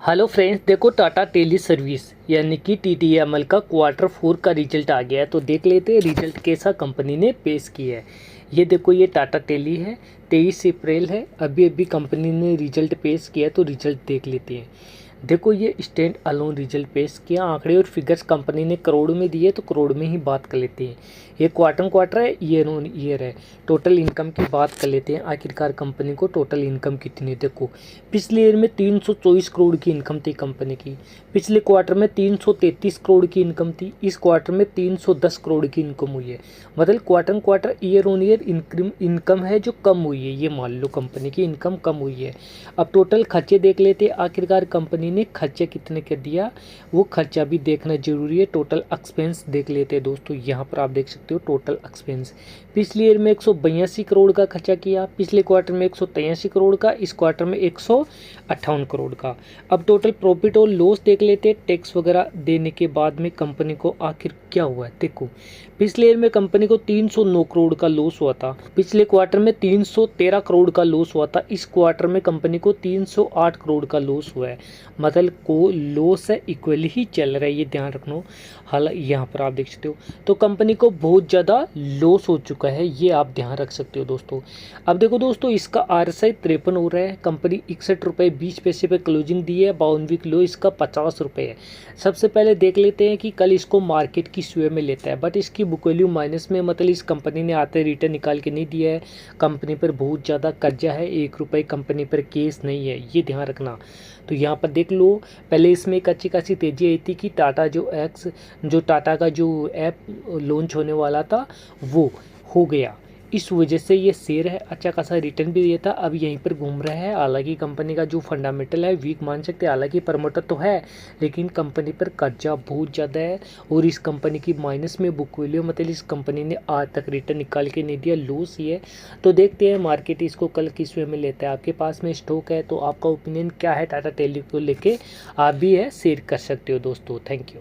Hello friends, देखो Tata tele service यानी कि टीटीएमएल का क्वार्टर 4 का रिजल्ट आ गया है। तो देख लेते हैं रिजल्ट कैसा कंपनी ने पेश किया है। ये देखो, ये टाटा टेली है, 23 अप्रैल है। अभी अभी कंपनी ने रिजल्ट पेश किया है, तो रिजल्ट देख लेते हैं। देखो, ये स्टैंड अलोन रिजल्ट पेश किया। आंकड़े और फिगर्स कंपनी ने करोड़ में दिए, तो करोड़ में ही बात कर लेते हैं। ये क्वार्टर है, ईयर ऑन ईयर है। टोटल इनकम की बात कर लेते हैं। आखिरकार कंपनी को टोटल इनकम कितनी है। देखो, पिछले ईयर में 324 करोड़ की इनकम थी कंपनी की। पिछले क्वार्टर में 333 करोड़ की इनकम थी। इस क्वार्टर में 310 करोड़ की इनकम हुई है। मतलब quarter year on year income है जो कम हुई है। ये मान लो कंपनी की इनकम कम हुई है। अब टोटल खर्चे देख लेते हैं। आखिरकार कंपनी ने खर्चे कितने कर दिया, वो खर्चा भी देखना जरूरी है। टोटल एक्सपेंस देख लेते हैं दोस्तों। यहाँ पर आप देख सकते हो टोटल एक्सपेंस। पिछले ईयर में 182 करोड़ का खर्चा किया, पिछले क्वार्टर में 183 करोड़ का, इस क्वार्टर में 158 करोड़ का। अब टोटल प्रॉफिट और लॉस देख लेते हैं। टैक्स वगैरह देने के बाद में कंपनी को आखिर क्या हुआ है। देखो, पिछले ईयर में कंपनी को 309 करोड़ का लॉस हुआ था। पिछले क्वार्टर में 313 करोड़ का लॉस हुआ था। इस क्वार्टर में कंपनी को 308 करोड़ का लॉस हुआ है। मतलब को लॉस है इक्वली ही चल रहा है, ये ध्यान रखना। हालांकि यहाँ पर आप देख सकते हो तो कंपनी को बहुत ज़्यादा लॉस हो चुका है, ये आप ध्यान रख सकते हो दोस्तों। अब देखो दोस्तों, इसका RSI 53 हो रहा है। कंपनी 61 रुपये 20 पैसे पे क्लोजिंग दी है। 52 वीक लो इसका 50 रुपये है। सबसे पहले देख लेते हैं कि कल इसको मार्केट की स्वे में लेता है, बट इसकी बुक वैल्यू माइनस में। मतलब इस कंपनी ने आते रिटर्न निकाल के नहीं दिया है। कंपनी पर बहुत ज़्यादा कर्जा है, 1 रुपये कंपनी पर केस नहीं है, ये ध्यान रखना। तो यहाँ पर देख लो, पहले इसमें एक अच्छी खासी तेज़ी आई थी कि टाटा का जो ऐप लॉन्च होने वाला था वो हो गया। इस वजह से ये शेयर है अच्छा खासा रिटर्न भी दिया था। अब यहीं पर घूम रहा है। हालांकि कंपनी का जो फंडामेंटल है वीक मान सकते हैं। हालांकि प्रमोटर तो है, लेकिन कंपनी पर कर्जा बहुत ज़्यादा है और इस कंपनी की माइनस में बुक वैल्यू। मतलब इस कंपनी ने आज तक रिटर्न निकाल के नहीं दिया, लॉस ही है। तो देखते हैं मार्केट इसको कल किस वे में लेता है। आपके पास में स्टॉक है तो आपका ओपिनियन क्या है टाटा टेली को लेके, आप भी है शेयर कर सकते हो दोस्तों। Thank you.